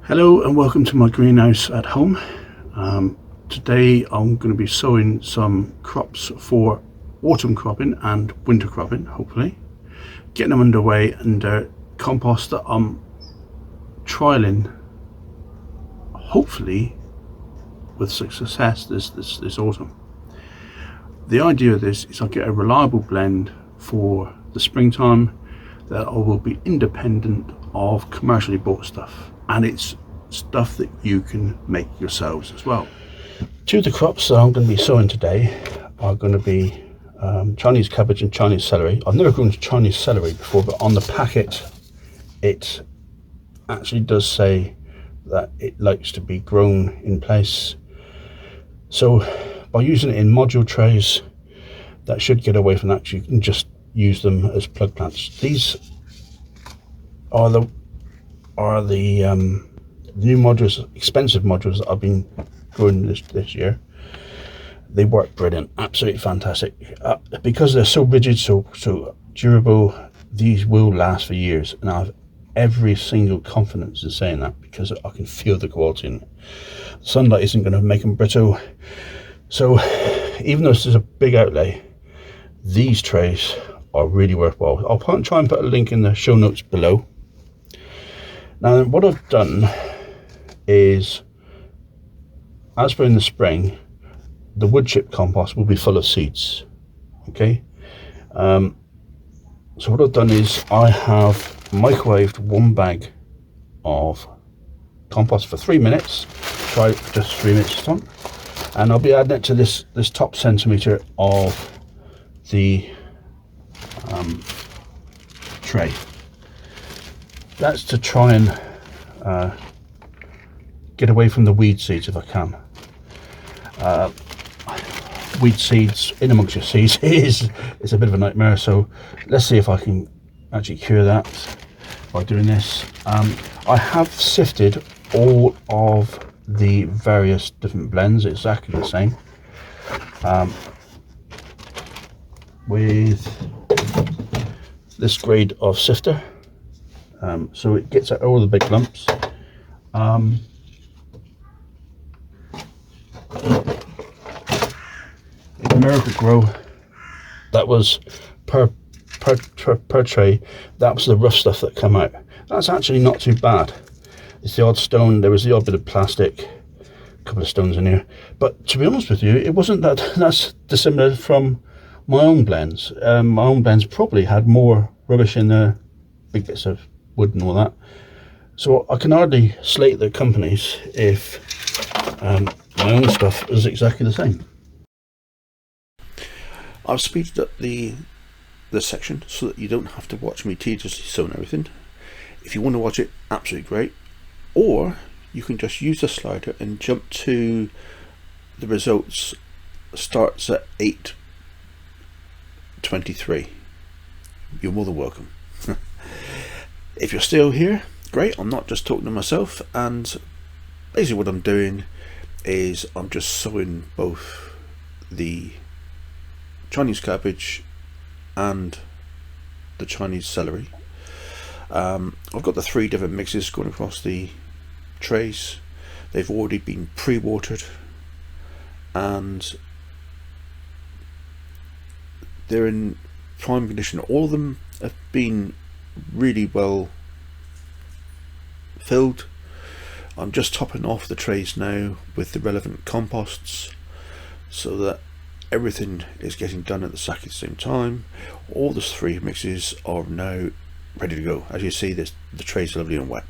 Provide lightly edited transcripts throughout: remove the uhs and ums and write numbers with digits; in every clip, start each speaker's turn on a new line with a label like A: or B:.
A: Hello and welcome to my greenhouse at home. Today I'm going to be sowing some crops for autumn cropping and winter cropping, hopefully. Getting them underway, and compost that I'm trialling, hopefully with success this autumn. The idea of this is I'll get a reliable blend for the springtime that I will be independent of commercially bought stuff, and it's stuff that you can make yourselves as well. Two of the crops that I'm going to be sowing today are going to be Chinese cabbage and Chinese celery. I've never grown Chinese celery before, but on the packet it actually does say that it likes to be grown in place. So by using it in module trays, that should get away from that. You can just use them as plug plants. These are the new modules, expensive modules that I've been growing this year. They work brilliant, absolutely fantastic. Because they're so rigid, so durable, these will last for years, and I have every single confidence in saying that because I can feel the quality in it. Sunlight isn't going to make them brittle, so even though this is a big outlay, these trays are really worthwhile. I'll try and put a link in the show notes below. Now what I've done is, as for in the spring, the wood chip compost will be full of seeds. Okay, so what I've done is I have microwaved one bag of compost for 3 minutes. Try it for just 3 minutes this time, and I'll be adding it to this top centimetre of the tray. That's to try and get away from the weed seeds if I can. Weed seeds in amongst your seeds is a bit of a nightmare, so let's see if I can actually cure that by doing this. I have sifted all of the various different blends exactly the same with this grade of sifter, so it gets out all the big lumps. In Miracle-Gro, that was per tray, that was the rough stuff that come out. That's actually not too bad. It's the odd stone, there was the odd bit of plastic, a couple of stones in here, but to be honest with you, it wasn't that's dissimilar from my own blends. My own blends probably had more rubbish in there, big bits of wood and all that, so I can hardly slate the companies if my own stuff is exactly the same. I've speeded up the section so that you don't have to watch me tediously sewing everything. If you want to watch it, absolutely great, or you can just use the slider and jump to the results. Starts at 8:23. You're more than welcome. If you're still here, great. I'm not just talking to myself, and basically what I'm doing is I'm just sowing both the Chinese cabbage and the Chinese celery. I've got the 3 different mixes going across the trays. They've already been pre-watered and they're in prime condition. All of them have been really well filled. I'm just topping off the trays now with the relevant composts so that everything is getting done at exactly the same time. All the 3 mixes are now ready to go. As you see, the trays are lovely and wet.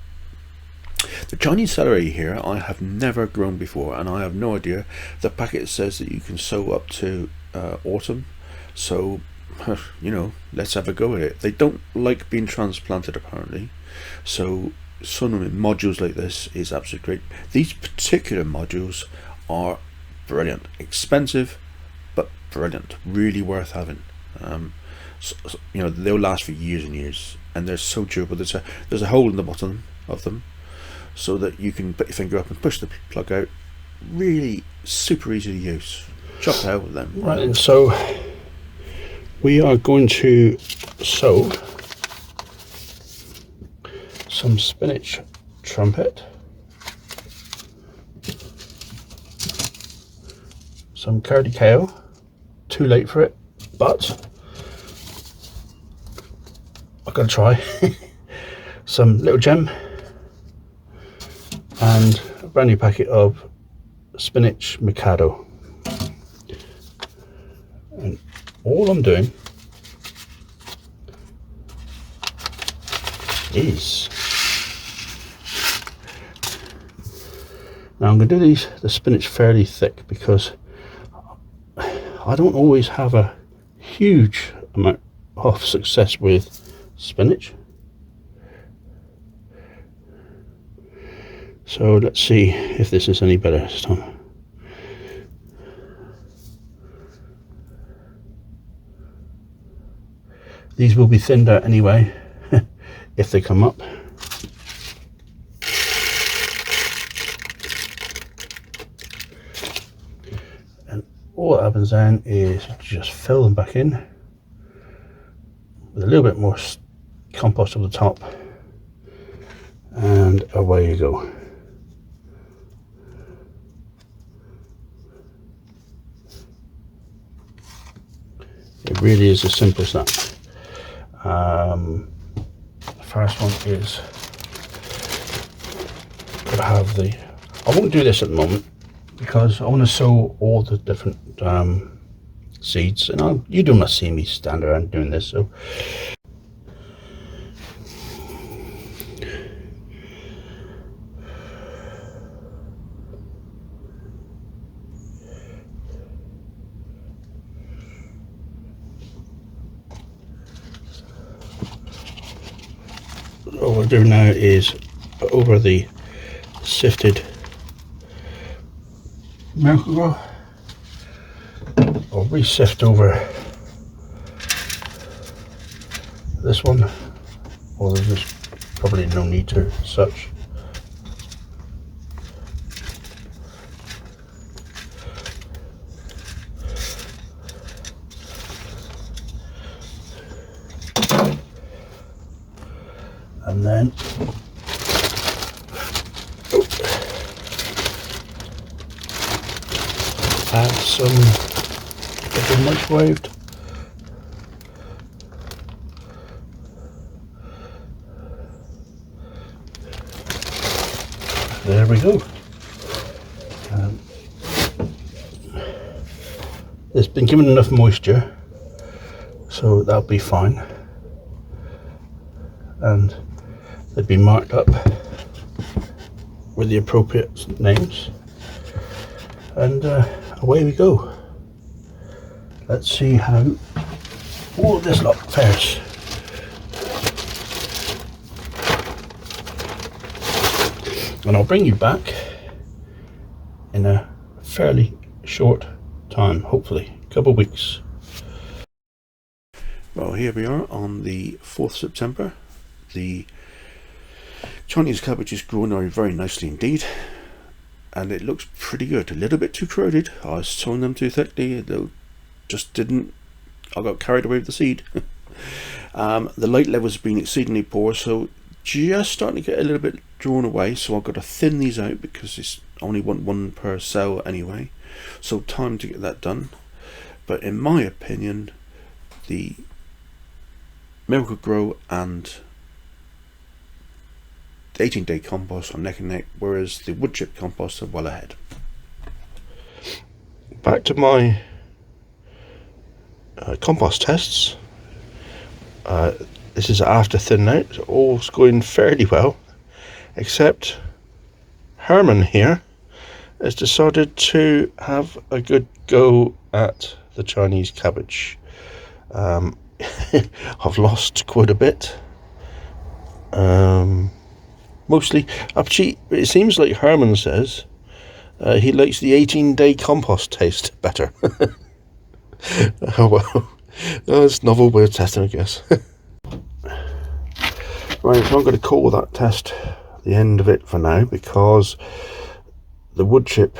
A: The Chinese celery here I have never grown before, and I have no idea. The packet says that you can sow up to autumn, so you know, let's have a go at it. They don't like being transplanted apparently, so sowing them in modules like this is absolutely great. These particular modules are brilliant, expensive but brilliant, really worth having. So, you know, they'll last for years and years, and they're so durable. There's a hole in the bottom of them so that you can put your finger up and push the plug out. Really super easy to use. Chop out with them. Right, and so we are going to sow some spinach trumpet
B: some curly cow. Too late for it, but I've got to try. Some little gem and a brand new packet of spinach mikado. And all I'm doing is, now I'm going to do the spinach fairly thick because I don't always have a huge amount of success with spinach. So let's see if this is any better this time. These will be thinned out anyway if they come up. All that happens then is just fill them back in with a little bit more compost on the top, and away you go. It really is as simple as that. The first one is to have the, I won't do this at the moment because I want to sow all the different seeds, and you don't want to see me stand around doing this, so what we'll do now is over the sifted Miracle-Gro, I'll re-sift over this one, although there's probably no need to as such. And then add some microwaved. There we go. It's been given enough moisture, so that'll be fine. And they've been marked up with the appropriate names. And away we go. Let's see how all of this lot fares. And I'll bring you back in a fairly short time, hopefully a couple of weeks.
A: Well, here we are on the 4th September. The Chinese cabbage is growing very, very nicely indeed, and it looks pretty good. A little bit too crowded. I was sowing them too thickly. They just didn't. I got carried away with the seed. The light levels have been exceedingly poor, so just starting to get a little bit drawn away. So I've got to thin these out because it's only one per cell anyway. So time to get that done. But in my opinion, the Miracle-Gro and 18-day compost are neck and neck, whereas the wood chip compost are well ahead.
B: Back to my compost tests. This is after thin out. All's going fairly well, except Herman here has decided to have a good go at the Chinese cabbage. I've lost quite a bit. Mostly, it seems like Herman says he likes the 18-day compost taste better. Oh well, that's a novel way of testing, I guess. Right, so I'm going to call that test the end of it for now, because the wood chip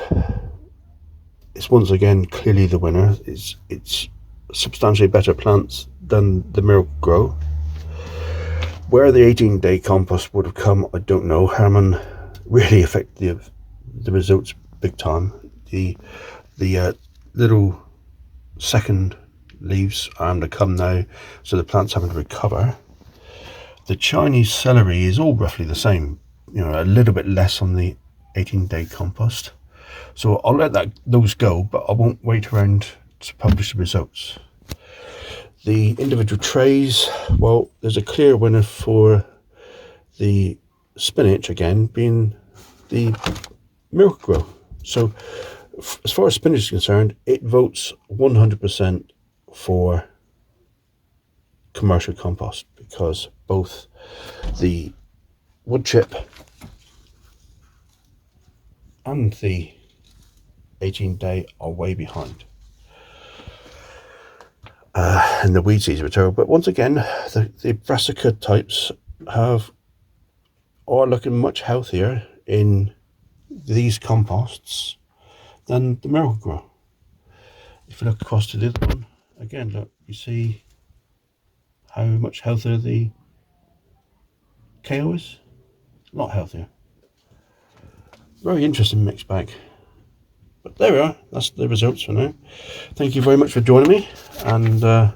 B: is once again clearly the winner. It's substantially better plants than the Miracle-Gro. Where the 18-day compost would have come, I don't know. Herman really affected the results big time. The little second leaves are having to come now, so the plant's having to recover. The Chinese celery is all roughly the same, you know, a little bit less on the 18-day compost. So I'll let those go, but I won't wait around to publish the results. The individual trays, well, there's a clear winner for the spinach, again, being the Miracle-Gro. So as far as spinach is concerned, it votes 100% for commercial compost, because both the wood chip and the 18-day are way behind. And the weed seeds material. But once again, the brassica types are looking much healthier in these composts than the Miracle-Gro. If you look across to the other one, again, look, you see how much healthier the KO is. A lot healthier. Very interesting mixed bag. But there we are. That's the results for now. Thank you very much for joining me, and I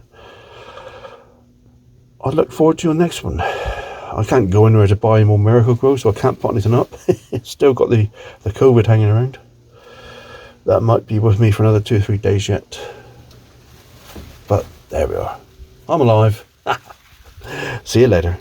B: look forward to your next one. I can't go anywhere to buy more Miracle-Gro, so I can't put anything up. Still got the COVID hanging around. That might be with me for another 2 or 3 days yet. But there we are. I'm alive. See you later.